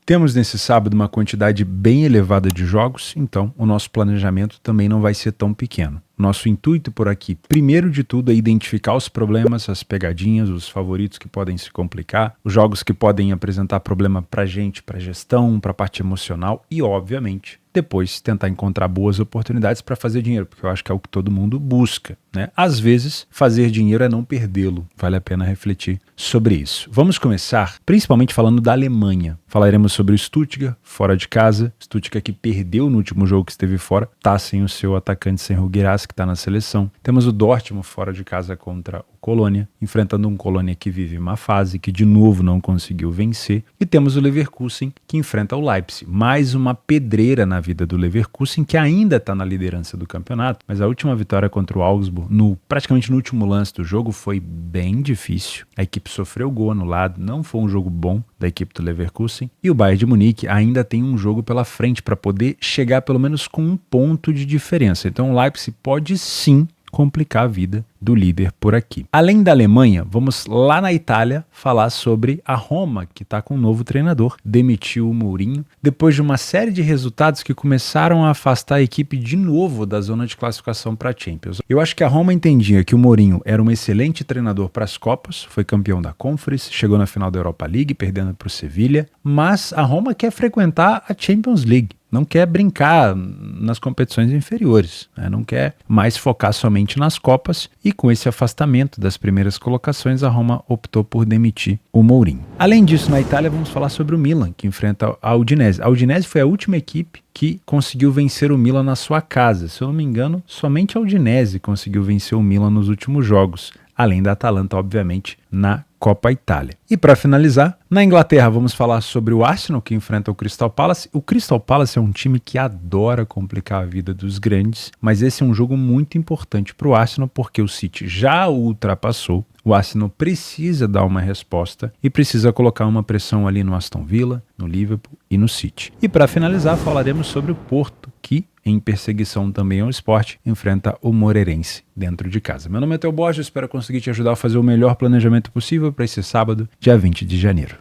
Temos nesse sábado uma quantidade bem elevada de jogos, então o nosso planejamento também não vai ser tão pequeno. Nosso intuito por aqui, primeiro de tudo, é identificar os problemas, as pegadinhas, os favoritos que podem se complicar, os jogos que podem apresentar problema pra gente, pra gestão, pra parte emocional e, obviamente, depois tentar encontrar boas oportunidades para fazer dinheiro, porque eu acho que é o que todo mundo busca, né? Às vezes, fazer dinheiro é não perdê-lo. Vale a pena refletir sobre isso. Vamos começar principalmente falando da Alemanha. Falaremos sobre o Stuttgart, fora de casa. Stuttgart que perdeu no último jogo que esteve fora, tá sem o seu atacante, sem o Guirassy, que está na seleção. Temos o Dortmund fora de casa contra o Colônia, enfrentando um Colônia que vive uma fase que de novo não conseguiu vencer. E temos o Leverkusen que enfrenta o Leipzig. Mais uma pedreira na vida do Leverkusen, que ainda está na liderança do campeonato, mas a última vitória contra o Augsburg, praticamente no último lance do jogo, foi bem difícil. A equipe sofreu gol anulado, não foi um jogo bom da equipe do Leverkusen. E o Bayern de Munique ainda tem um jogo pela frente para poder chegar pelo menos com um ponto de diferença. Então o Leipzig pode sim complicar a vida do líder por aqui. Além da Alemanha, vamos lá na Itália falar sobre a Roma, que está com um novo treinador, demitiu o Mourinho, depois de uma série de resultados que começaram a afastar a equipe de novo da zona de classificação para a Champions. Eu acho que a Roma entendia que o Mourinho era um excelente treinador para as Copas, foi campeão da Conference, chegou na final da Europa League, perdendo para o Sevilla, mas a Roma quer frequentar a Champions League. Não quer brincar nas competições inferiores, né? Não quer mais focar somente nas Copas e com esse afastamento das primeiras colocações a Roma optou por demitir o Mourinho. Além disso, na Itália vamos falar sobre o Milan, que enfrenta a Udinese. A Udinese foi a última equipe que conseguiu vencer o Milan na sua casa. Se eu não me engano, somente a Udinese conseguiu vencer o Milan nos últimos jogos, além da Atalanta, obviamente, na Copa Itália. E para finalizar, na Inglaterra vamos falar sobre o Arsenal, que enfrenta o Crystal Palace. O Crystal Palace é um time que adora complicar a vida dos grandes, mas esse é um jogo muito importante para o Arsenal, porque o City já o ultrapassou. O Arsenal precisa dar uma resposta e precisa colocar uma pressão ali no Aston Villa, no Liverpool e no City. E para finalizar, falaremos sobre o Porto, que, em perseguição também ao esporte, enfrenta o Moreirense dentro de casa. Meu nome é Theo Borges, espero conseguir te ajudar a fazer o melhor planejamento possível para esse sábado, dia 20 de janeiro.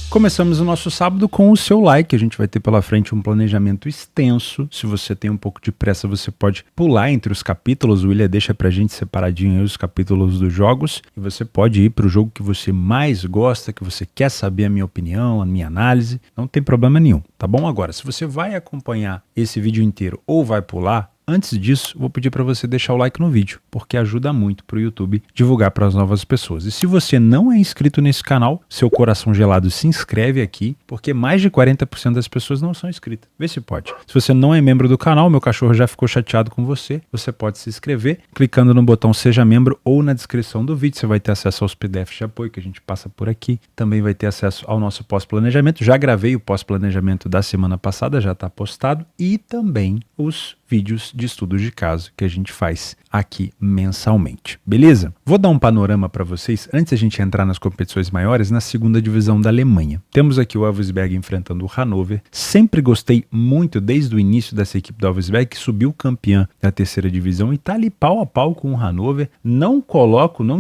Começamos o nosso sábado com o seu like. A gente vai ter pela frente um planejamento extenso. Se você tem um pouco de pressa, você pode pular entre os capítulos. O William deixa pra gente separadinho aí os capítulos dos jogos. E você pode ir pro jogo que você mais gosta, que você quer saber a minha opinião, a minha análise. Não tem problema nenhum, tá bom? Agora, se você vai acompanhar esse vídeo inteiro ou vai pular, antes disso, vou pedir para você deixar o like no vídeo, porque ajuda muito para o YouTube divulgar para as novas pessoas. E se você não é inscrito nesse canal, seu coração gelado, se inscreve aqui, porque mais de 40% das pessoas não são inscritas. Vê se pode. Se você não é membro do canal, meu cachorro já ficou chateado com você, você pode se inscrever clicando no botão Seja Membro ou na descrição do vídeo. Você vai ter acesso aos PDFs de apoio que a gente passa por aqui. Também vai ter acesso ao nosso pós-planejamento. Já gravei o pós-planejamento da semana passada, já está postado. E também os vídeos de estudos de caso que a gente faz aqui mensalmente, beleza? Vou dar um panorama para vocês antes a gente entrar nas competições maiores na segunda divisão da Alemanha. Temos aqui o Elversberg enfrentando o Hannover. Sempre gostei muito desde o início dessa equipe do Elversberg, que subiu campeã da terceira divisão e tá ali pau a pau com o Hannover. Não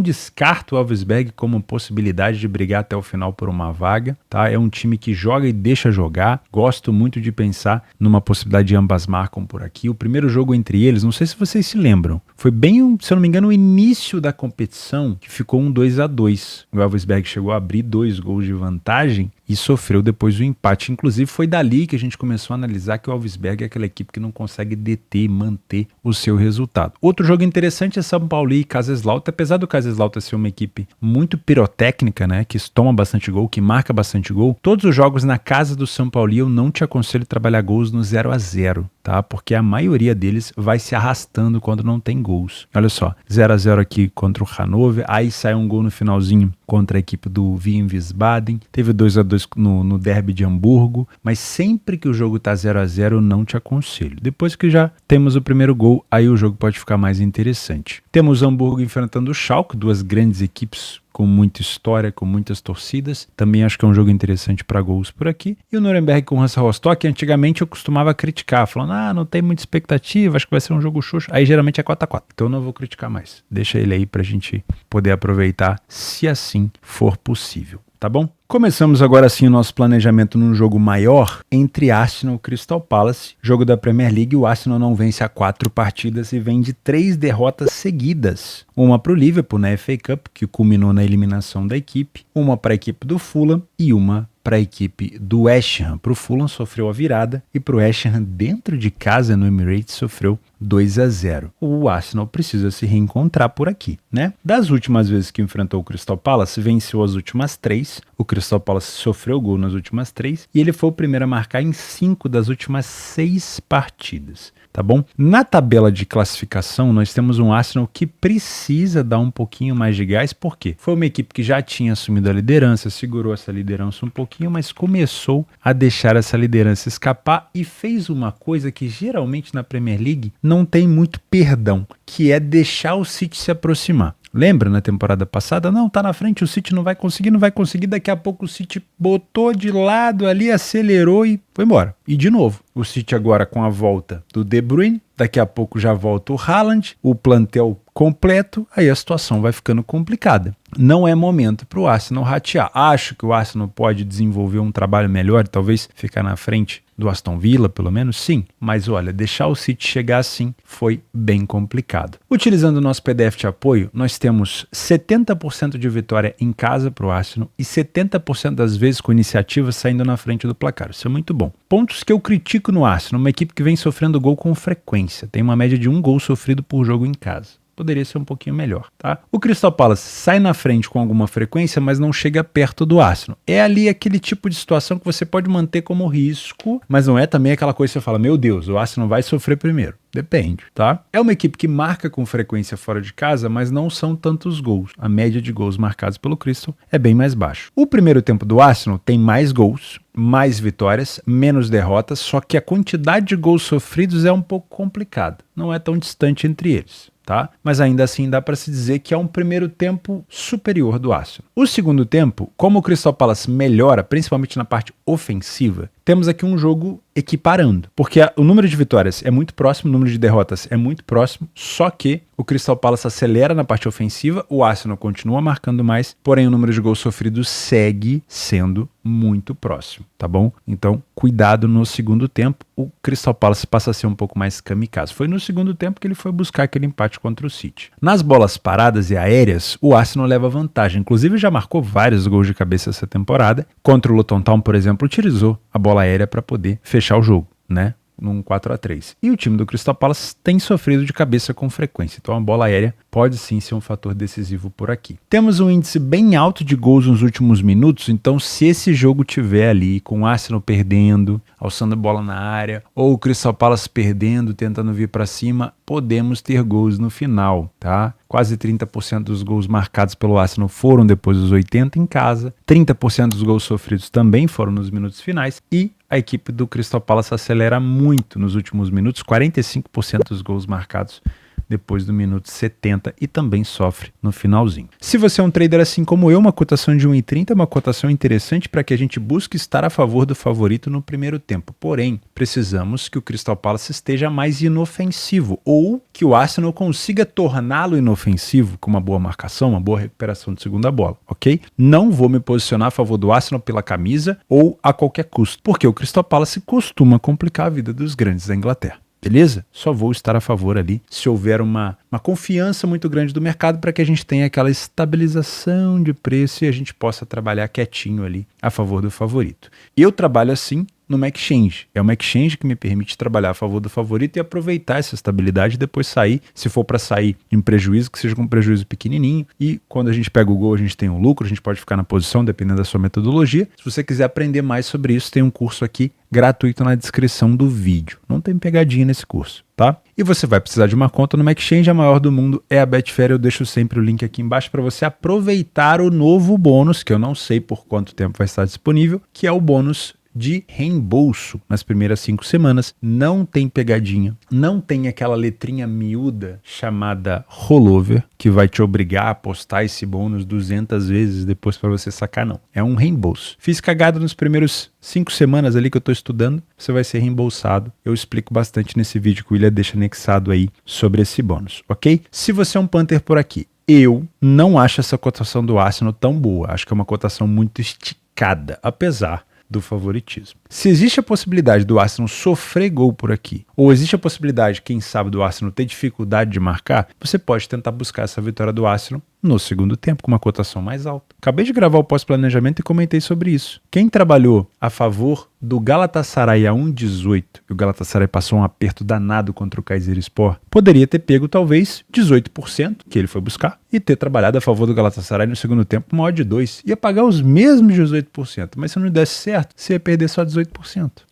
descarto o Elversberg como possibilidade de brigar até o final por uma vaga, tá? É um time que joga e deixa jogar. Gosto muito de pensar numa possibilidade de ambas marcam por aqui. O primeiro jogo entre eles, não sei se vocês se lembram, foi bem, se eu não me engano, o início da competição que ficou um 2-2. O Elversberg chegou a abrir 2 gols de vantagem e sofreu depois o empate. Inclusive foi dali que a gente começou a analisar que o Elversberg é aquela equipe que não consegue deter e manter o seu resultado. Outro jogo interessante é São Paulo e Kaiserslautern. Apesar do Kaiserslautern ser uma equipe muito pirotécnica, né, que toma bastante gol, que marca bastante gol, todos os jogos na casa do São Paulo eu não te aconselho trabalhar gols no 0-0, tá? Porque a maioria deles vai se arrastando quando não tem gols. Olha só, 0-0 aqui contra o Hannover, aí sai um gol no finalzinho contra a equipe do Wien Wiesbaden, teve 2-2 no derby de Hamburgo, mas sempre que o jogo tá 0-0 eu não te aconselho. Depois que já temos o primeiro gol, aí o jogo pode ficar mais interessante. Temos Hamburgo enfrentando o Schalke, duas grandes equipes com muita história, com muitas torcidas. Também acho que é um jogo interessante para gols por aqui. E o Nuremberg com o Hansa Rostock, antigamente eu costumava criticar, falando, não tem muita expectativa, acho que vai ser um jogo xoxo. Aí geralmente é 4-4, então eu não vou criticar mais. Deixa ele aí pra gente poder aproveitar, se assim for possível. tá bom? Começamos agora sim o nosso planejamento num jogo maior entre Arsenal e Crystal Palace. Jogo da Premier League, o Arsenal não vence há 4 partidas e vem de 3 derrotas seguidas. Uma para o Liverpool na FA Cup, que culminou na eliminação da equipe, uma para a equipe do Fulham e uma para a equipe do West Ham. Para o Fulham sofreu a virada e para o West Ham dentro de casa no Emirates sofreu 2-0. O Arsenal precisa se reencontrar por aqui, né? Das últimas vezes que enfrentou o Crystal Palace, venceu as últimas 3. O Crystal Palace sofreu gol nas últimas 3 e ele foi o primeiro a marcar em 5 das últimas 6 partidas. Tá bom? Na tabela de classificação, nós temos um Arsenal que precisa dar um pouquinho mais de gás, porque foi uma equipe que já tinha assumido a liderança, segurou essa liderança um pouquinho, mas começou a deixar essa liderança escapar e fez uma coisa que geralmente na Premier League não tem muito perdão, que é deixar o City se aproximar. Lembra na temporada passada? Não, tá na frente, o City não vai conseguir, daqui a pouco o City botou de lado ali, acelerou e foi embora. E de novo, o City agora com a volta do De Bruyne, daqui a pouco já volta o Haaland, o plantel completo, aí a situação vai ficando complicada. Não é momento para o Arsenal ratear. Acho que o Arsenal pode desenvolver um trabalho melhor, talvez ficar na frente do Aston Villa, pelo menos, sim. Mas olha, deixar o City chegar assim foi bem complicado. Utilizando o nosso PDF de apoio, nós temos 70% de vitória em casa para o Arsenal e 70% das vezes com iniciativa saindo na frente do placar. Isso é muito bom. Pontos que eu critico no Arsenal, uma equipe que vem sofrendo gol com frequência. Tem uma média de 1 gol sofrido por jogo em casa. Poderia ser um pouquinho melhor, tá? O Crystal Palace sai na frente com alguma frequência, mas não chega perto do Arsenal. É ali aquele tipo de situação que você pode manter como risco, mas não é também aquela coisa que você fala, meu Deus, o Arsenal vai sofrer primeiro. Depende, tá? É uma equipe que marca com frequência fora de casa, mas não são tantos gols. A média de gols marcados pelo Crystal é bem mais baixo. O primeiro tempo do Arsenal tem mais gols, mais vitórias, menos derrotas, só que a quantidade de gols sofridos é um pouco complicada. Não é tão distante entre eles. Tá? Mas ainda assim dá para se dizer que é um primeiro tempo superior do Arsenal. O segundo tempo, como o Crystal Palace melhora, principalmente na parte ofensiva, temos aqui um jogo equiparando, porque o número de vitórias é muito próximo, o número de derrotas é muito próximo, só que o Crystal Palace acelera na parte ofensiva, o Arsenal continua marcando mais, porém o número de gols sofridos segue sendo muito próximo, tá bom? Então, cuidado no segundo tempo, o Crystal Palace passa a ser um pouco mais kamikaze. Foi no segundo tempo que ele foi buscar aquele empate contra o City. Nas bolas paradas e aéreas, o Arsenal leva vantagem, inclusive já marcou vários gols de cabeça essa temporada. Contra o Luton Town, por exemplo, utilizou a bola aérea para poder fechar o jogo, né? Num 4-3. E o time do Crystal Palace tem sofrido de cabeça com frequência, então a bola aérea pode sim ser um fator decisivo por aqui. Temos um índice bem alto de gols nos últimos minutos, então se esse jogo tiver ali com o Arsenal perdendo, alçando a bola na área, ou o Crystal Palace perdendo, tentando vir para cima, podemos ter gols no final, tá? Quase 30% dos gols marcados pelo Arsenal foram depois dos 80 em casa, 30% dos gols sofridos também foram nos minutos finais e a equipe do Crystal Palace acelera muito nos últimos minutos, 45% dos gols marcados depois do minuto 70 e também sofre no finalzinho. Se você é um trader assim como eu, uma cotação de 1,30 é uma cotação interessante para que a gente busque estar a favor do favorito no primeiro tempo. Porém, precisamos que o Crystal Palace esteja mais inofensivo ou que o Arsenal consiga torná-lo inofensivo com uma boa marcação, uma boa recuperação de segunda bola, ok? Não vou me posicionar a favor do Arsenal pela camisa ou a qualquer custo, porque o Crystal Palace costuma complicar a vida dos grandes da Inglaterra. Beleza? Só vou estar a favor ali se houver uma confiança muito grande do mercado para que a gente tenha aquela estabilização de preço e a gente possa trabalhar quietinho ali a favor do favorito. Eu trabalho assim numa exchange. É uma exchange que me permite trabalhar a favor do favorito e aproveitar essa estabilidade e depois sair, se for para sair em prejuízo, que seja com um prejuízo pequenininho. E quando a gente pega o gol, a gente tem um lucro, a gente pode ficar na posição, dependendo da sua metodologia. Se você quiser aprender mais sobre isso, tem um curso aqui gratuito na descrição do vídeo. Não tem pegadinha nesse curso, tá? E você vai precisar de uma conta numa exchange, a maior do mundo é a Betfair. Eu deixo sempre o link aqui embaixo para você aproveitar o novo bônus, que eu não sei por quanto tempo vai estar disponível, que é o bônus de reembolso nas primeiras 5 semanas. Não tem pegadinha, não tem aquela letrinha miúda chamada rollover que vai te obrigar a apostar esse bônus 200 vezes depois para você sacar, não. É um reembolso. Fiz cagada nos primeiros 5 semanas ali que eu estou estudando, você vai ser reembolsado. Eu explico bastante nesse vídeo que o William deixa anexado aí sobre esse bônus, ok? Se você é um punter por aqui Eu não acho essa cotação do Arsenal tão boa. Acho que é uma cotação muito esticada, apesar do favoritismo. Se existe a possibilidade do Arsenal sofrer gol por aqui, ou existe a possibilidade, quem sabe, do Arsenal ter dificuldade de marcar, você pode tentar buscar essa vitória do Arsenal no segundo tempo, com uma cotação mais alta. Acabei de gravar o pós-planejamento e comentei sobre isso. Quem trabalhou a favor do Galatasaray a 1,18 e o Galatasaray passou um aperto danado contra o Kayserispor, poderia ter pego talvez 18%, que ele foi buscar, e ter trabalhado a favor do Galatasaray no segundo tempo, uma odd de 2. Ia pagar os mesmos 18%, mas se não desse certo, você ia perder só 18%.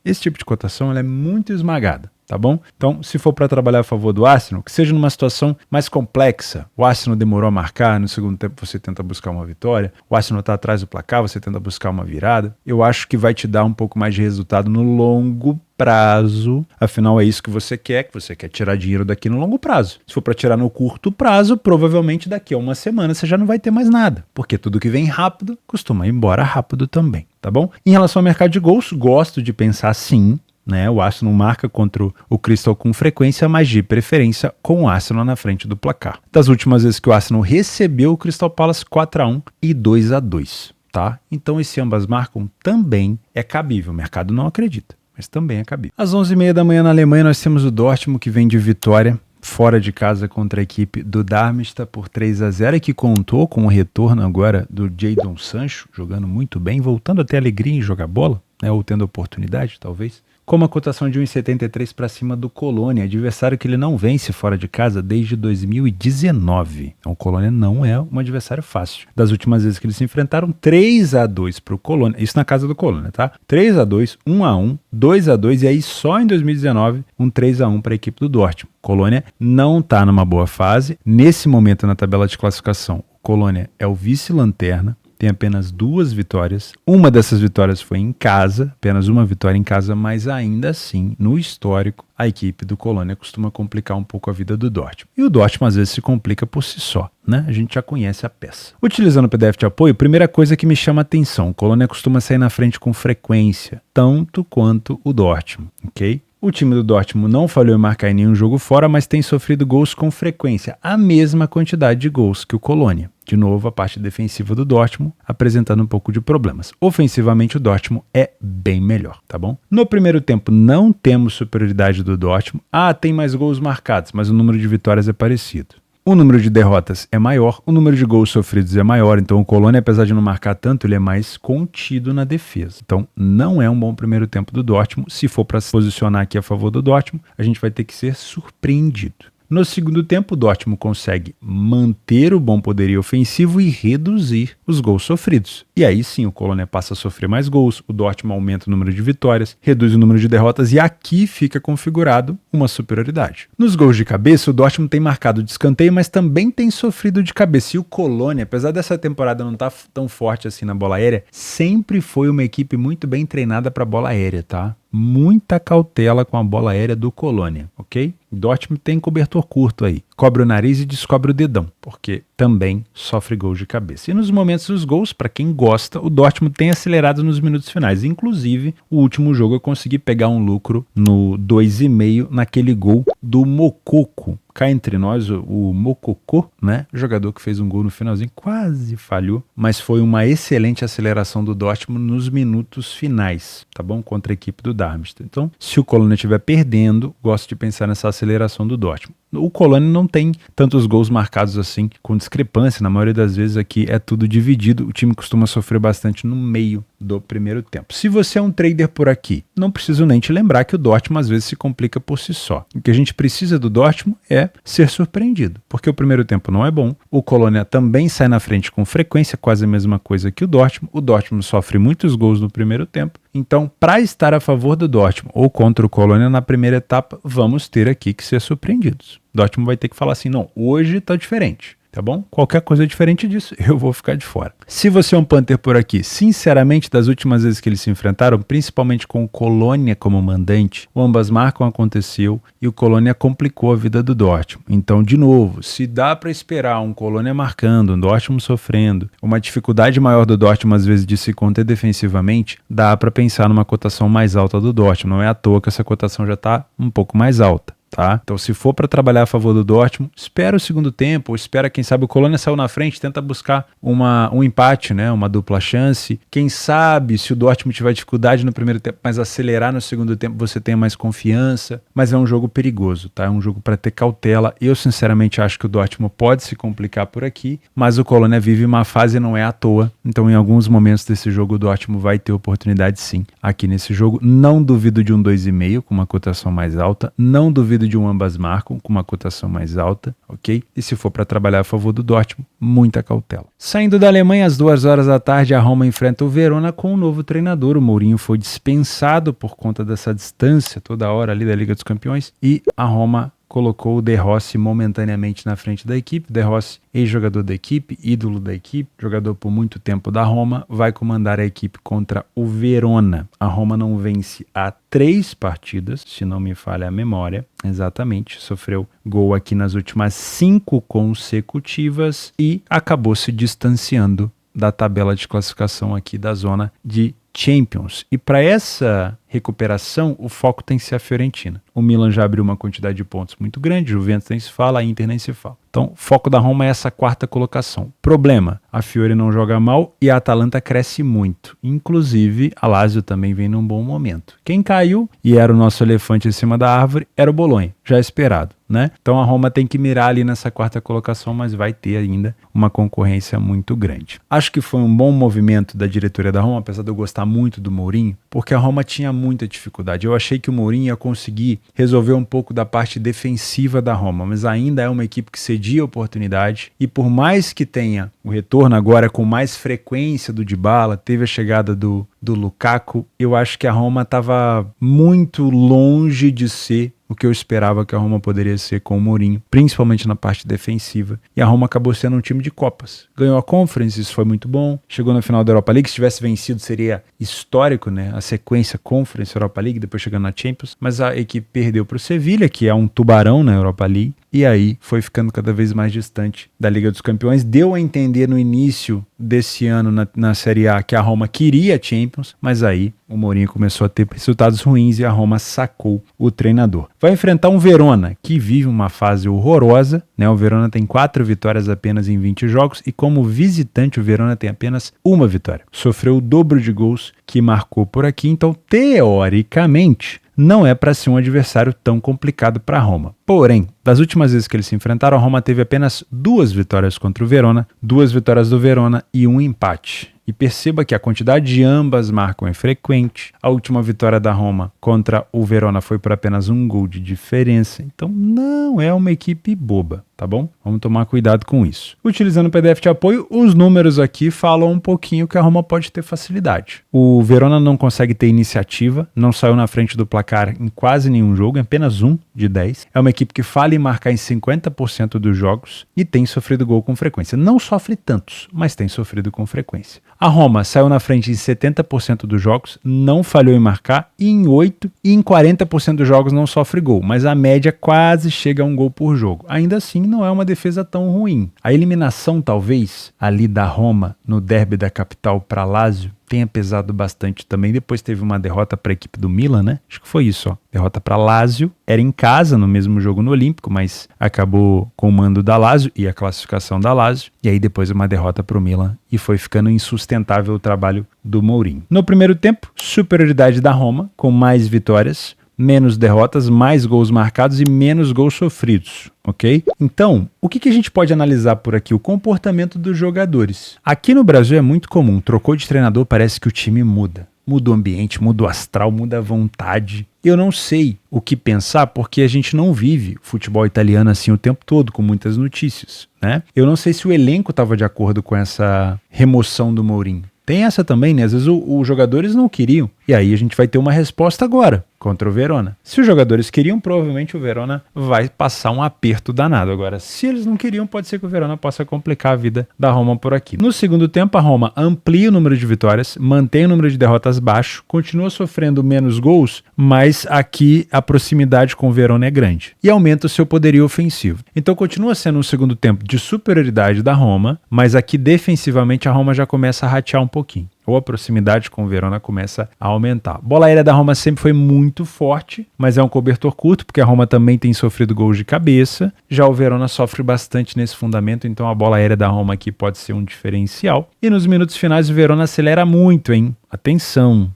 Esse tipo de cotação ela é muito esmagada. Tá bom? Então, se for para trabalhar a favor do Arsenal, que seja numa situação mais complexa, o Arsenal demorou a marcar, no segundo tempo você tenta buscar uma vitória, o Arsenal está atrás do placar, você tenta buscar uma virada, eu acho que vai te dar um pouco mais de resultado no longo prazo, afinal é isso que você quer tirar dinheiro daqui no longo prazo. Se for para tirar no curto prazo, provavelmente daqui a uma semana você já não vai ter mais nada, porque tudo que vem rápido costuma ir embora rápido também, tá bom? Em relação ao mercado de gols, gosto de pensar assim, né? O Arsenal marca contra o Crystal com frequência, mas de preferência com o Arsenal na frente do placar. Das últimas vezes que o Arsenal recebeu o Crystal Palace, 4-1 e 2-2, tá? Então esse ambas marcam também é cabível, o mercado não acredita, mas também é cabível. Às 11h30 da manhã na Alemanha nós temos o Dortmund, que vem de vitória fora de casa contra a equipe do Darmstadt por 3-0 e que contou com o retorno agora do Jadon Sancho, jogando muito bem, voltando a ter alegria em jogar bola, né? Ou tendo oportunidade, talvez. Com uma cotação de 1,73 para cima do Colônia, adversário que ele não vence fora de casa desde 2019. Então o Colônia não é um adversário fácil. Das últimas vezes que eles se enfrentaram, 3-2 para o Colônia, isso na casa do Colônia, tá? 3-2, 1-1, 2-2 e aí só em 2019 um 3-1 para a equipe do Dortmund. Colônia não está numa boa fase. Nesse momento na tabela de classificação, o Colônia é o vice-lanterna. Tem apenas 2 vitórias. Uma dessas vitórias foi em casa, apenas uma vitória em casa, mas ainda assim, no histórico, a equipe do Colônia costuma complicar um pouco a vida do Dortmund. E o Dortmund às vezes se complica por si só, né? A gente já conhece a peça. Utilizando o PDF de apoio, primeira coisa que me chama a atenção, o Colônia costuma sair na frente com frequência, tanto quanto o Dortmund, ok? O time do Dortmund não falhou em marcar em nenhum jogo fora, mas tem sofrido gols com frequência, a mesma quantidade de gols que o Colônia. De novo, a parte defensiva do Dortmund apresentando um pouco de problemas. Ofensivamente, o Dortmund é bem melhor, tá bom? No primeiro tempo, não temos superioridade do Dortmund. Tem mais gols marcados, mas o número de vitórias é parecido. O número de derrotas é maior, o número de gols sofridos é maior, então o Colônia, apesar de não marcar tanto, ele é mais contido na defesa. Então, não é um bom primeiro tempo do Dortmund. Se for para se posicionar aqui a favor do Dortmund, a gente vai ter que ser surpreendido. No segundo tempo, o Dortmund consegue manter o bom poderio ofensivo e reduzir os gols sofridos. E aí sim, o Colônia passa a sofrer mais gols, o Dortmund aumenta o número de vitórias, reduz o número de derrotas e aqui fica configurado uma superioridade. Nos gols de cabeça, o Dortmund tem marcado de escanteio, mas também tem sofrido de cabeça. E o Colônia, apesar dessa temporada não estar tão forte assim na bola aérea, sempre foi uma equipe muito bem treinada para bola aérea, tá? Muita cautela com a bola aérea do Colônia, ok? Dortmund tem cobertor curto aí. Cobre o nariz e descobre o dedão, porque também sofre gols de cabeça. E nos momentos dos gols, para quem gosta, o Dortmund tem acelerado nos minutos finais. Inclusive, o último jogo eu consegui pegar um lucro no 2,5 naquele gol do Moukoko. Cá entre nós, o Moukoko, né? O jogador que fez um gol no finalzinho, quase falhou, mas foi uma excelente aceleração do Dortmund nos minutos finais, tá bom? Contra a equipe do Darmstadt. Então, se o Colônia estiver perdendo, gosto de pensar nessa aceleração do Dortmund. O Colônia não tem tantos gols marcados assim, com discrepância. Na maioria das vezes aqui é tudo dividido. O time costuma sofrer bastante no meio do primeiro tempo. Se você é um trader por aqui, não preciso nem te lembrar que o Dortmund às vezes se complica por si só. O que a gente precisa do Dortmund é ser surpreendido, porque o primeiro tempo não é bom. O Colônia também sai na frente com frequência, quase a mesma coisa que o Dortmund. O Dortmund sofre muitos gols no primeiro tempo. Então, para estar a favor do Dortmund ou contra o Colônia na primeira etapa, vamos ter aqui que ser surpreendidos. O Dortmund vai ter que falar assim, não, hoje tá diferente, tá bom? Qualquer coisa diferente disso, eu vou ficar de fora. Se você é um Panther por aqui, sinceramente, das últimas vezes que eles se enfrentaram, principalmente com o Colônia como mandante, o ambas marcam aconteceu e o Colônia complicou a vida do Dortmund. Então, de novo, se dá para esperar um Colônia marcando, um Dortmund sofrendo, uma dificuldade maior do Dortmund às vezes de se conter defensivamente, dá para pensar numa cotação mais alta do Dortmund. Não é à toa que essa cotação já está um pouco mais alta. tá? Então, se for para trabalhar a favor do Dortmund, espera o segundo tempo, ou espera, quem sabe, o Colônia saiu na frente, tenta buscar um empate, né? Uma dupla chance. Quem sabe, se o Dortmund tiver dificuldade no primeiro tempo, mas acelerar no segundo tempo, você tenha mais confiança. Mas é um jogo perigoso, tá? É um jogo para ter cautela. Eu, sinceramente, acho que o Dortmund pode se complicar por aqui, mas o Colônia vive uma fase, não é à toa. Então, em alguns momentos desse jogo, o Dortmund vai ter oportunidade, sim. Aqui nesse jogo, não duvido de um 2,5 com uma cotação mais alta, não duvido de um ambas marcam com uma cotação mais alta, ok? E se for para trabalhar a favor do Dortmund, muita cautela. Saindo da Alemanha, às 2 horas da tarde, a Roma enfrenta o Verona com um novo treinador. O Mourinho foi dispensado por conta dessa distância toda hora ali da Liga dos Campeões e a Roma colocou o De Rossi momentaneamente na frente da equipe. De Rossi, ex-jogador da equipe, ídolo da equipe, jogador por muito tempo da Roma, vai comandar a equipe contra o Verona. A Roma não vence há 3 partidas, se não me falha a memória, exatamente, sofreu gol aqui nas últimas 5 consecutivas e acabou se distanciando da tabela de classificação aqui da zona de Champions. E para essa recuperação, o foco tem que ser a Fiorentina. O Milan já abriu uma quantidade de pontos muito grande, o Juventus nem se fala, a Inter nem se fala. Então, o foco da Roma é essa 4ª colocação. Problema, a Fiore não joga mal e a Atalanta cresce muito. Inclusive, a Lazio também vem num bom momento. Quem caiu, e era o nosso elefante em cima da árvore, era o Bolonha, já esperado, né? Então, a Roma tem que mirar ali nessa 4ª colocação, mas vai ter ainda uma concorrência muito grande. Acho que foi um bom movimento da diretoria da Roma, apesar de eu gostar muito do Mourinho, porque a Roma tinha muita dificuldade. Eu achei que o Mourinho ia conseguir resolver um pouco da parte defensiva da Roma, mas ainda é uma equipe que cedia oportunidade e por mais que tenha o retorno agora com mais frequência do Dybala, teve a chegada do Lukaku, eu acho que a Roma estava muito longe de ser o que eu esperava que a Roma poderia ser com o Mourinho, principalmente na parte defensiva. E a Roma acabou sendo um time de Copas. Ganhou a Conference, isso foi muito bom. Chegou na final da Europa League, se tivesse vencido seria histórico, né? A sequência Conference, Europa League, depois chegando na Champions. Mas a equipe perdeu para o Sevilha, que é um tubarão na Europa League. E aí foi ficando cada vez mais distante da Liga dos Campeões. Deu a entender no início desse ano na Série A que a Roma queria a Champions, mas aí o Mourinho começou a ter resultados ruins e a Roma sacou o treinador. Vai enfrentar um Verona que vive uma fase horrorosa, né? O Verona tem 4 vitórias apenas em 20 jogos e como visitante o Verona tem apenas 1 vitória. Sofreu o dobro de gols que marcou por aqui, então teoricamente não é para ser um adversário tão complicado para a Roma. Porém, das últimas vezes que eles se enfrentaram, a Roma teve apenas 2 vitórias contra o Verona, 2 vitórias do Verona e 1 empate. E perceba que a quantidade de ambas marcam é frequente. A última vitória da Roma contra o Verona foi por apenas 1 gol de diferença. Então não é uma equipe boba, tá bom? Vamos tomar cuidado com isso. Utilizando o PDF de apoio, os números aqui falam um pouquinho que a Roma pode ter facilidade. O Verona não consegue ter iniciativa, não saiu na frente do placar em quase nenhum jogo, em apenas 1 de 10. É uma equipe que falha em marcar em 50% dos jogos e tem sofrido gol com frequência. Não sofre tantos, mas tem sofrido com frequência. A Roma saiu na frente em 70% dos jogos, não falhou em marcar, e em 8 e em 40% dos jogos não sofre gol, mas a média quase chega a 1 gol por jogo. Ainda assim, não é uma defesa tão ruim. A eliminação, talvez, ali da Roma no derby da capital para Lazio, tenha pesado bastante também. Depois teve uma derrota para a equipe do Milan, né? Acho que foi isso, ó. Derrota para Lazio. Era em casa, no mesmo jogo no Olímpico, mas acabou com o mando da Lazio e a classificação da Lazio. E aí depois uma derrota para o Milan e foi ficando insustentável o trabalho do Mourinho. No primeiro tempo, superioridade da Roma, com mais vitórias, menos derrotas, mais gols marcados e menos gols sofridos, ok? Então, o que a gente pode analisar por aqui? O comportamento dos jogadores. Aqui no Brasil é muito comum, trocou de treinador, parece que o time muda. Muda o ambiente, muda o astral, muda a vontade. Eu não sei o que pensar porque a gente não vive futebol italiano assim o tempo todo, com muitas notícias, né? Eu não sei se o elenco estava de acordo com essa remoção do Mourinho. Tem essa também, né? Às vezes os jogadores não queriam. E aí a gente vai ter uma resposta agora contra o Verona. Se os jogadores queriam, provavelmente o Verona vai passar um aperto danado. Agora, se eles não queriam, pode ser que o Verona possa complicar a vida da Roma por aqui. No segundo tempo, a Roma amplia o número de vitórias, mantém o número de derrotas baixo, continua sofrendo menos gols, mas aqui a proximidade com o Verona é grande. E aumenta o seu poderio ofensivo. Então continua sendo um segundo tempo de superioridade da Roma, mas aqui defensivamente a Roma já começa a ratear um pouquinho. ou a proximidade com o Verona começa a aumentar. A bola aérea da Roma sempre foi muito forte, mas é um cobertor curto, porque a Roma também tem sofrido gols de cabeça. Já o Verona sofre bastante nesse fundamento, então a bola aérea da Roma aqui pode ser um diferencial. E nos minutos finais o Verona acelera muito, hein? Atenção,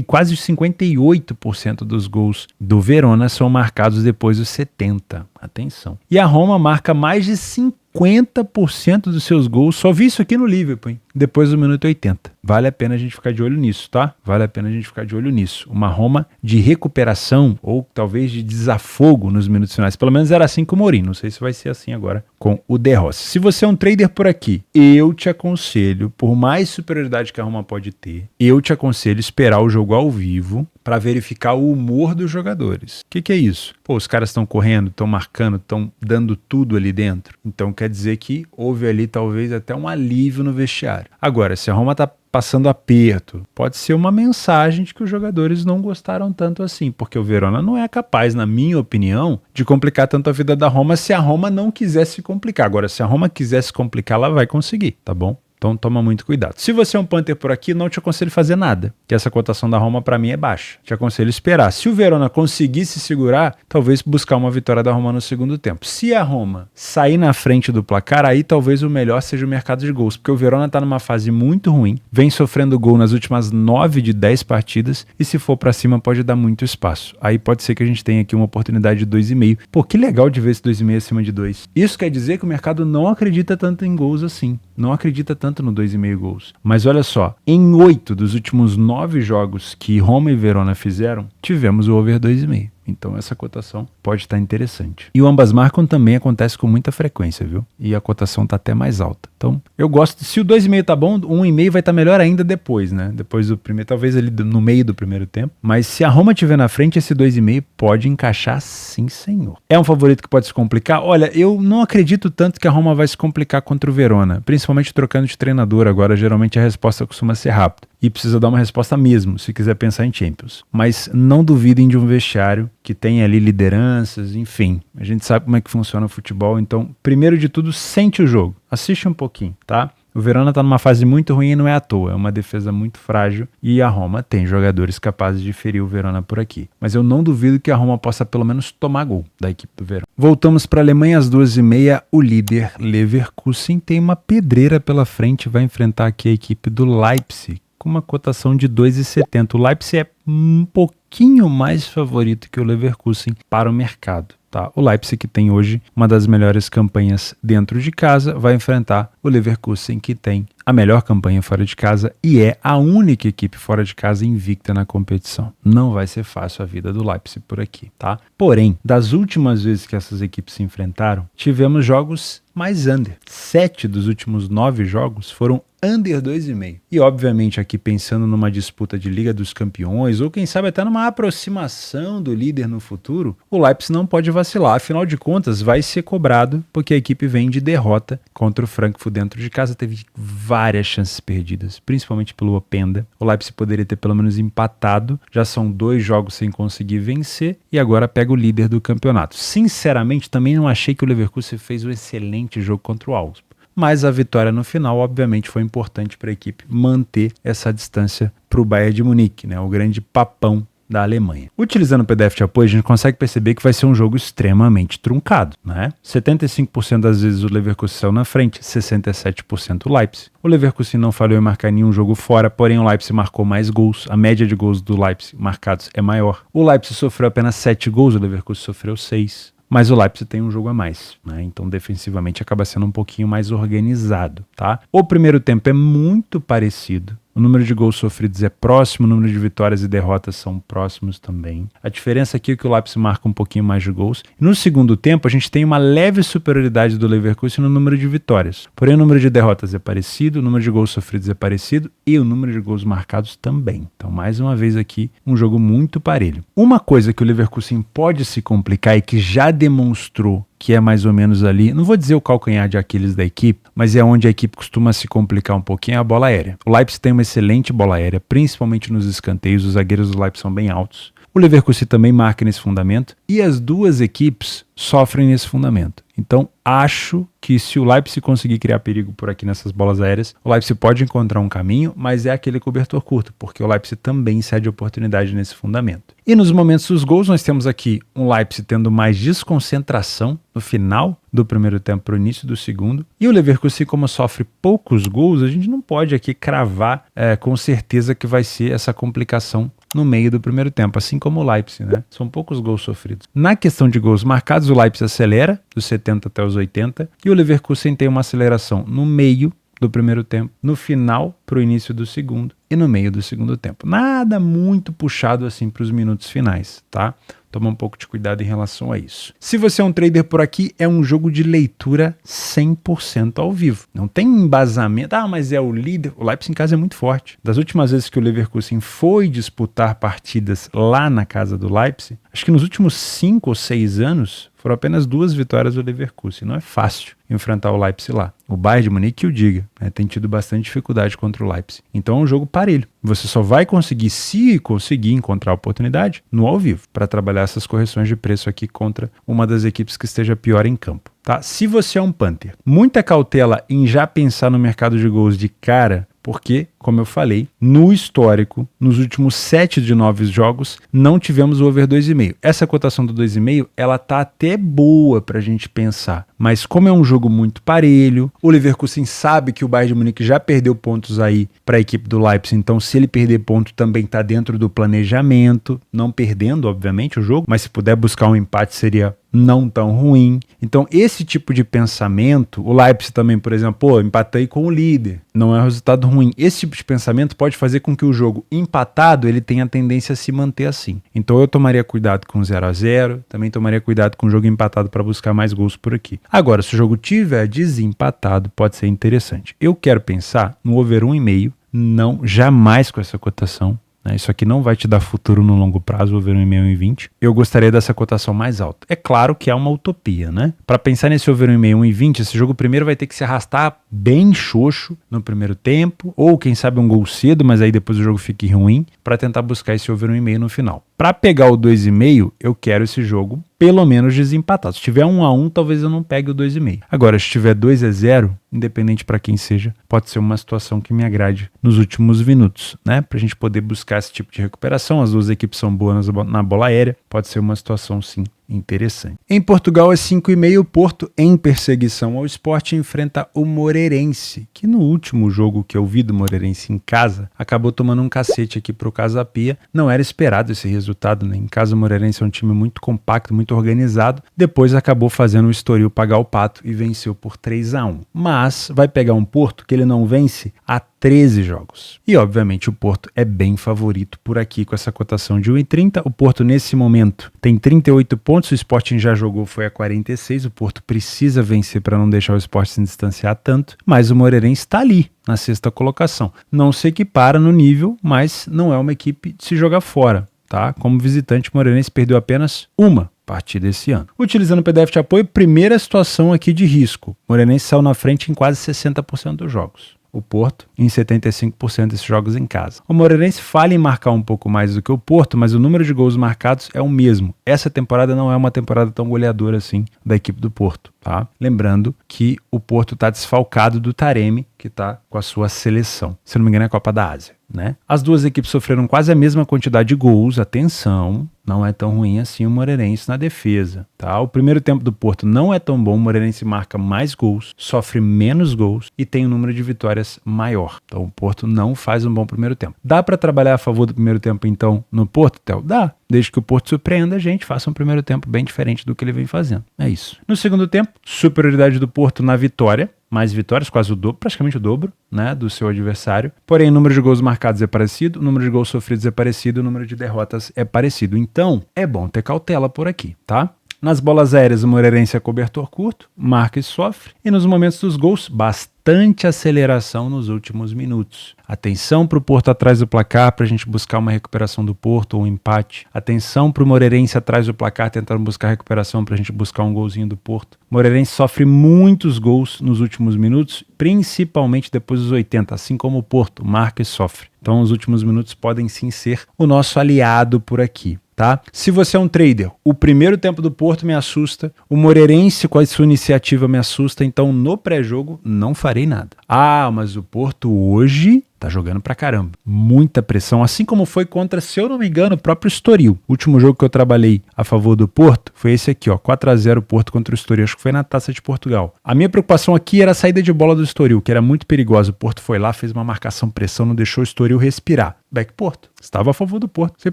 quase 58% dos gols do Verona são marcados depois dos 70. Atenção. E a Roma marca mais de 50% dos seus gols, só vi isso aqui no Liverpool, hein? Depois do minuto 80. Vale a pena a gente ficar de olho nisso, tá? Vale a pena a gente ficar de olho nisso. Uma Roma de recuperação ou talvez de desafogo nos minutos finais. Pelo menos era assim com o Mourinho. Não sei se vai ser assim agora com o De Rossi. Se você é um trader por aqui, eu te aconselho, por mais superioridade que a Roma pode ter, eu te aconselho esperar o jogo ao vivo para verificar o humor dos jogadores. O que é isso? Pô, os caras estão correndo, estão marcando, estão dando tudo ali dentro. Então quer dizer que houve ali talvez até um alívio no vestiário. Agora, se a Roma está passando aperto, pode ser uma mensagem de que os jogadores não gostaram tanto assim, porque o Verona não é capaz, na minha opinião, de complicar tanto a vida da Roma se a Roma não quisesse complicar. Agora, se a Roma quisesse complicar, ela vai conseguir, tá bom? Então toma muito cuidado. Se você é um punter por aqui, não te aconselho fazer nada, que essa cotação da Roma para mim é baixa. Te aconselho esperar. Se o Verona conseguisse segurar, talvez buscar uma vitória da Roma no segundo tempo. Se a Roma sair na frente do placar, aí talvez o melhor seja o mercado de gols, porque o Verona está numa fase muito ruim, vem sofrendo gol nas últimas 9 de 10 partidas e se for para cima pode dar muito espaço. Aí pode ser que a gente tenha aqui uma oportunidade de 2,5. Pô, que legal de ver esse 2,5 acima de 2. Isso quer dizer que o mercado não acredita tanto em gols assim. Não acredita tanto no 2,5 gols. Mas olha só, em 8 dos últimos 9 jogos que Roma e Verona fizeram, tivemos o over 2,5. Então essa cotação pode estar interessante. E o ambas marcam também acontece com muita frequência, viu? E a cotação está até mais alta. Então eu gosto, se o 2,5 tá bom, o 1,5 vai estar melhor ainda depois, né? Depois do primeiro, talvez ali no meio do primeiro tempo. Mas se a Roma estiver na frente, esse 2,5 pode encaixar sim, senhor. É um favorito que pode se complicar? Olha, eu não acredito tanto que a Roma vai se complicar contra o Verona, principalmente trocando de treinador. Agora geralmente a resposta costuma ser rápida. E precisa dar uma resposta mesmo, se quiser pensar em Champions. Mas não duvidem de um vestiário que tem ali lideranças, enfim. A gente sabe como é que funciona o futebol, então, primeiro de tudo, sente o jogo. Assiste um pouquinho, tá? O Verona está numa fase muito ruim e não é à toa, é uma defesa muito frágil e a Roma tem jogadores capazes de ferir o Verona por aqui. Mas eu não duvido que a Roma possa pelo menos tomar gol da equipe do Verona. Voltamos para a Alemanha às 2h30, o líder Leverkusen tem uma pedreira pela frente, vai enfrentar aqui a equipe do Leipzig, com uma cotação de 2,70. O Leipzig é um pouquinho mais favorito que o Leverkusen para o mercado. Tá? O Leipzig, que tem hoje uma das melhores campanhas dentro de casa, vai enfrentar o Leverkusen, que tem a melhor campanha fora de casa e é a única equipe fora de casa invicta na competição. Não vai ser fácil a vida do Leipzig por aqui, tá? Porém, das últimas vezes que essas equipes se enfrentaram, tivemos jogos mais under. 7 dos últimos 9 jogos foram under 2,5. E obviamente aqui pensando numa disputa de Liga dos Campeões ou quem sabe até numa aproximação do líder no futuro, o Leipzig não pode vacilar. Afinal de contas, vai ser cobrado porque a equipe vem de derrota contra o Frankfurt dentro de casa. Teve várias chances perdidas, principalmente pelo Openda. O Leipzig poderia ter pelo menos empatado. Já são 2 jogos sem conseguir vencer e agora pega o líder do campeonato. Sinceramente, também não achei que o Leverkusen fez um excelente jogo contra o Augsburg. Mas a vitória no final, obviamente, foi importante para a equipe manter essa distância para o Bayern de Munique, né? O grande papão da Alemanha. Utilizando o PDF de apoio, a gente consegue perceber que vai ser um jogo extremamente truncado, né? 75% das vezes o Leverkusen saiu na frente, 67% o Leipzig. O Leverkusen não falhou em marcar nenhum jogo fora, porém o Leipzig marcou mais gols. A média de gols do Leipzig marcados é maior. O Leipzig sofreu apenas 7 gols, o Leverkusen sofreu 6. Mas o Leipzig tem um jogo a mais, né? Então defensivamente acaba sendo um pouquinho mais organizado, tá? O primeiro tempo é muito parecido. O número de gols sofridos é próximo, o número de vitórias e derrotas são próximos também. A diferença aqui é que o Leipzig marca um pouquinho mais de gols. No segundo tempo, a gente tem uma leve superioridade do Leverkusen no número de vitórias. Porém, o número de derrotas é parecido, o número de gols sofridos é parecido e o número de gols marcados também. Então, mais uma vez aqui, um jogo muito parelho. Uma coisa que o Leverkusen pode se complicar e que já demonstrou que é mais ou menos ali, não vou dizer o calcanhar de Aquiles da equipe, mas é onde a equipe costuma se complicar um pouquinho, é a bola aérea. O Leipzig tem uma excelente bola aérea, principalmente nos escanteios, os zagueiros do Leipzig são bem altos. O Leverkusen também marca nesse fundamento, e as duas equipes sofrem nesse fundamento. Então, acho que se o Leipzig conseguir criar perigo por aqui nessas bolas aéreas, o Leipzig pode encontrar um caminho, mas é aquele cobertor curto, porque o Leipzig também cede oportunidade nesse fundamento. E nos momentos dos gols, nós temos aqui um Leipzig tendo mais desconcentração no final do primeiro tempo para o início do segundo. E o Leverkusen, como sofre poucos gols, a gente não pode aqui cravar com certeza que vai ser essa complicação no meio do primeiro tempo, assim como o Leipzig, né? São poucos gols sofridos. Na questão de gols marcados, o Leipzig acelera dos 70 até os 80 e o Leverkusen tem uma aceleração no meio do primeiro tempo, no final para o início do segundo e no meio do segundo tempo. Nada muito puxado assim para os minutos finais, tá? Toma um pouco de cuidado em relação a isso. Se você é um trader por aqui, é um jogo de leitura 100% ao vivo. Não tem embasamento. Ah, mas é o líder. O Leipzig em casa é muito forte. Das últimas vezes que o Leverkusen foi disputar partidas lá na casa do Leipzig, acho que nos últimos 5 ou 6 anos, foram apenas 2 vitórias do Leverkusen. Não é fácil enfrentar o Leipzig lá. O Bayern de Munique que o diga, né, tem tido bastante dificuldade contra o Leipzig. Então é um jogo parelho. Você só vai conseguir, se conseguir encontrar oportunidade, no ao vivo, para trabalhar essas correções de preço aqui contra uma das equipes que esteja pior em campo. Tá? Se você é um Panther, muita cautela em já pensar no mercado de gols de cara, porque, como eu falei, no histórico, nos últimos 7 de 9 jogos, não tivemos o over 2,5. Essa cotação do 2,5, ela tá até boa pra gente pensar. Mas como é um jogo muito parelho, o Leverkusen sabe que o Bayern de Munique já perdeu pontos aí para a equipe do Leipzig, então se ele perder ponto também tá dentro do planejamento, não perdendo, obviamente, o jogo, mas se puder buscar um empate seria não tão ruim. Então esse tipo de pensamento, o Leipzig também, por exemplo, pô, empatei com o líder, não é um resultado ruim. Esse tipo de pensamento pode fazer com que o jogo empatado ele tenha a tendência a se manter assim. Então eu tomaria cuidado com 0-0, também tomaria cuidado com o jogo empatado para buscar mais gols por aqui. Agora, se o jogo tiver desempatado, pode ser interessante. Eu quero pensar no over 1,5, não, jamais com essa cotação. Isso aqui não vai te dar futuro no longo prazo, over 1,5 1,20. Eu gostaria dessa cotação mais alta. É claro que é uma utopia, né? Para pensar nesse over 1,5 1,20, esse jogo primeiro vai ter que se arrastar bem xoxo no primeiro tempo, ou quem sabe um gol cedo, mas aí depois o jogo fique ruim, para tentar buscar esse over 1,5 no final. Para pegar o 2,5, eu quero esse jogo pelo menos desempatado. Se tiver 1-1, talvez eu não pegue o 2,5. Agora, se tiver 2-0, independente para quem seja, pode ser uma situação que me agrade nos últimos minutos, né? Para a gente poder buscar esse tipo de recuperação. As duas equipes são boas na bola aérea. Pode ser uma situação, sim, interessante. Em Portugal é 5,5. O Porto, em perseguição ao Sport, enfrenta o Moreirense, que no último jogo que eu vi do Moreirense em casa, acabou tomando um cacete aqui pro Casa Pia. Não era esperado esse resultado, né? Em casa o Moreirense é um time muito compacto, muito organizado. Depois acabou fazendo o Estoril pagar o pato e venceu por 3-1. Mas vai pegar um Porto que ele não vence há 13 jogos. E obviamente o Porto é bem favorito por aqui com essa cotação de 1,30. O Porto nesse momento tem 38 pontos, o Sporting já jogou, foi a 46. O Porto precisa vencer para não deixar o Sporting se distanciar tanto, mas o Moreirense está ali na sexta colocação. Não se equipara no nível, mas não é uma equipe de se jogar fora, tá? Como visitante, o Moreirense perdeu apenas uma partida esse ano. Utilizando o PDF de apoio, primeira situação aqui de risco. O Moreirense saiu na frente em quase 60% dos jogos. O Porto em 75% desses jogos em casa. O Moreirense falha em marcar um pouco mais do que o Porto, mas o número de gols marcados é o mesmo. Essa temporada não é uma temporada tão goleadora assim da equipe do Porto, tá? Lembrando que o Porto está desfalcado do Taremi, que está com a sua seleção. Se não me engano é a Copa da Ásia, né? As duas equipes sofreram quase a mesma quantidade de gols, atenção, não é tão ruim assim o Moreirense na defesa, tá? O primeiro tempo do Porto não é tão bom, o Moreirense marca mais gols, sofre menos gols e tem um número de vitórias maior. Então o Porto não faz um bom primeiro tempo. Dá para trabalhar a favor do primeiro tempo então no Porto, Theo? Dá. Desde que o Porto surpreenda a gente, faça um primeiro tempo bem diferente do que ele vem fazendo. É isso. No segundo tempo, superioridade do Porto na vitória. Mais vitórias, quase o dobro, praticamente o dobro, né, do seu adversário. Porém, o número de gols marcados é parecido, o número de gols sofridos é parecido, o número de derrotas é parecido. Então, é bom ter cautela por aqui, tá? Nas bolas aéreas, o Moreirense é cobertor curto, marca e sofre. E nos momentos dos gols, bastante aceleração nos últimos minutos. Atenção para o Porto atrás do placar para a gente buscar uma recuperação do Porto ou um empate. Atenção para o Moreirense atrás do placar tentando buscar recuperação para a gente buscar um golzinho do Porto. O Moreirense sofre muitos gols nos últimos minutos, principalmente depois dos 80, assim como o Porto, marca e sofre. Então os últimos minutos podem sim ser o nosso aliado por aqui. tá? Se você é um trader, o primeiro tempo do Porto me assusta, o Moreirense com a sua iniciativa me assusta, então no pré-jogo não farei nada. Ah, mas o Porto hoje tá jogando pra caramba. Muita pressão, assim como foi contra, se eu não me engano, o próprio Estoril. O último jogo que eu trabalhei a favor do Porto foi esse aqui, ó, 4-0 Porto contra o Estoril, acho que foi na Taça de Portugal. A minha preocupação aqui era a saída de bola do Estoril, que era muito perigosa. O Porto foi lá, fez uma marcação-pressão, não deixou o Estoril respirar. Back Porto. Estava a favor do Porto, sem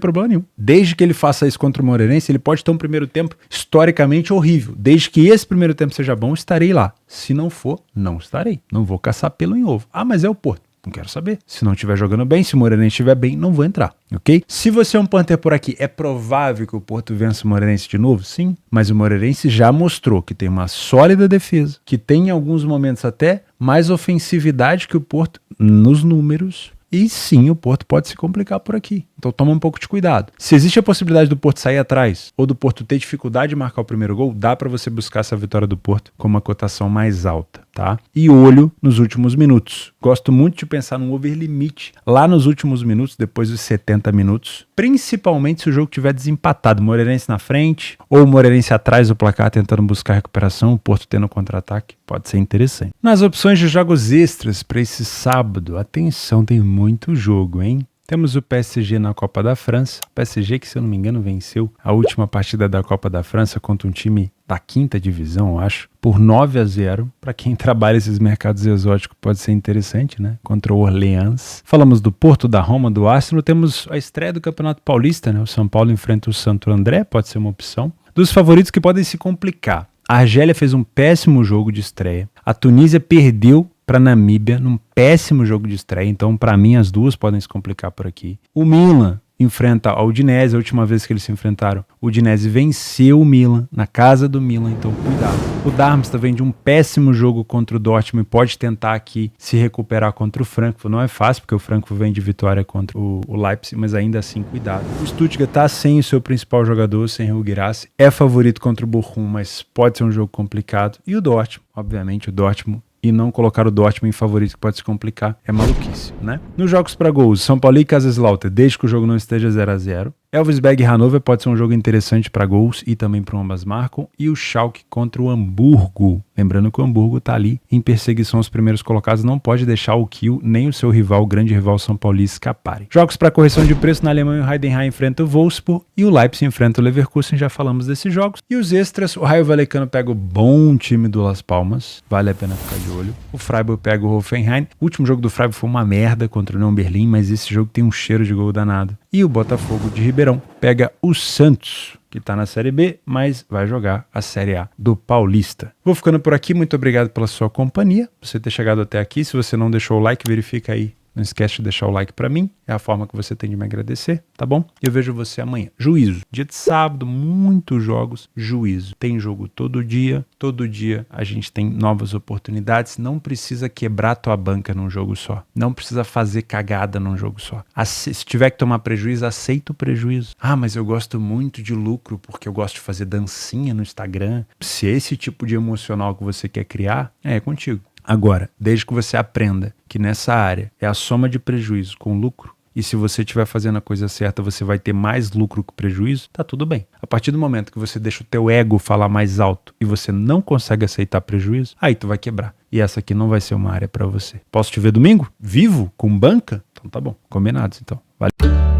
problema nenhum. Desde que ele faça isso contra o Moreirense, ele pode ter um primeiro tempo historicamente horrível. Desde que esse primeiro tempo seja bom, estarei lá. Se não for, não estarei. Não vou caçar pelo em ovo. Ah, mas é o Porto. Não quero saber. Se não estiver jogando bem, se o Moreirense estiver bem, não vou entrar, ok? Se você é um Panther por aqui, é provável que o Porto vença o Moreirense de novo? Sim, mas o Moreirense já mostrou que tem uma sólida defesa, que tem em alguns momentos até mais ofensividade que o Porto nos números. E sim, o Porto pode se complicar por aqui. Então toma um pouco de cuidado. Se existe a possibilidade do Porto sair atrás ou do Porto ter dificuldade de marcar o primeiro gol, dá para você buscar essa vitória do Porto com uma cotação mais alta, tá? E olho nos últimos minutos. Gosto muito de pensar num over limite lá nos últimos minutos, depois dos 70 minutos, principalmente se o jogo tiver desempatado, Moreirense na frente ou Moreirense atrás do placar tentando buscar recuperação, o Porto tendo contra-ataque, pode ser interessante. Nas opções de jogos extras para esse sábado, atenção, tem muito jogo, hein? Temos o PSG na Copa da França. O PSG que, se eu não me engano, venceu a última partida da Copa da França contra um time da 5ª divisão, eu acho, por 9-0. Para quem trabalha esses mercados exóticos pode ser interessante, né? Contra o Orleans. Falamos do Porto, da Roma, do Arsenal. Temos a estreia do Campeonato Paulista, né? O São Paulo enfrenta o Santo André, pode ser uma opção. Dos favoritos que podem se complicar. A Argélia fez um péssimo jogo de estreia. A Tunísia perdeu para Namíbia num péssimo jogo de estreia, então para mim as duas podem se complicar por aqui. O Milan enfrenta a Udinese, a última vez que eles se enfrentaram, o Udinese venceu o Milan na casa do Milan, então cuidado. O Darmstadt vem de um péssimo jogo contra o Dortmund e pode tentar aqui se recuperar contra o Frankfurt. Não é fácil, porque o Frankfurt vem de vitória contra o Leipzig, mas ainda assim cuidado. O Stuttgart tá sem o seu principal jogador, sem o Guirassy, é favorito contra o Bochum, mas pode ser um jogo complicado. E o Dortmund, obviamente o Dortmund, e não colocar o Dortmund em favorito, que pode se complicar, é maluquice, né? Nos jogos para gols, São Paulo e Kaiserslautern, desde que o jogo não esteja 0-0. Elversberg e Hannover pode ser um jogo interessante para gols e também para ambas marcam. E o Schalke contra o Hamburgo. Lembrando que o Hamburgo está ali em perseguição aos primeiros colocados, não pode deixar o Kiel nem o seu rival, o grande rival São Paulo, escaparem. Jogos para correção de preço na Alemanha, o Heidenheim enfrenta o Wolfsburg e o Leipzig enfrenta o Leverkusen, já falamos desses jogos. E os extras, o Raio Vallecano pega o bom time do Las Palmas, vale a pena ficar de olho. O Freiburg pega o Hoffenheim. O último jogo do Freiburg foi uma merda contra o União Berlim, mas esse jogo tem um cheiro de gol danado. E o Botafogo de Ribeirão pega o Santos, que está na Série B, mas vai jogar a Série A do Paulista. Vou ficando por aqui, muito obrigado pela sua companhia, por você ter chegado até aqui. Se você não deixou o like, verifica aí. Não esquece de deixar o like para mim, é a forma que você tem de me agradecer, tá bom? Eu vejo você amanhã. Juízo. Dia de sábado, muitos jogos, juízo. Tem jogo todo dia a gente tem novas oportunidades. Não precisa quebrar tua banca num jogo só. Não precisa fazer cagada num jogo só. Se tiver que tomar prejuízo, aceita o prejuízo. Ah, mas eu gosto muito de lucro porque eu gosto de fazer dancinha no Instagram. Se esse tipo de emocional que você quer criar, é contigo. Agora, desde que você aprenda que nessa área é a soma de prejuízo com lucro, e se você estiver fazendo a coisa certa, você vai ter mais lucro que prejuízo, tá tudo bem. A partir do momento que você deixa o teu ego falar mais alto e você não consegue aceitar prejuízo, aí tu vai quebrar. E essa aqui não vai ser uma área para você. Posso te ver domingo? Vivo? Com banca? Então tá bom. Combinados então. Valeu.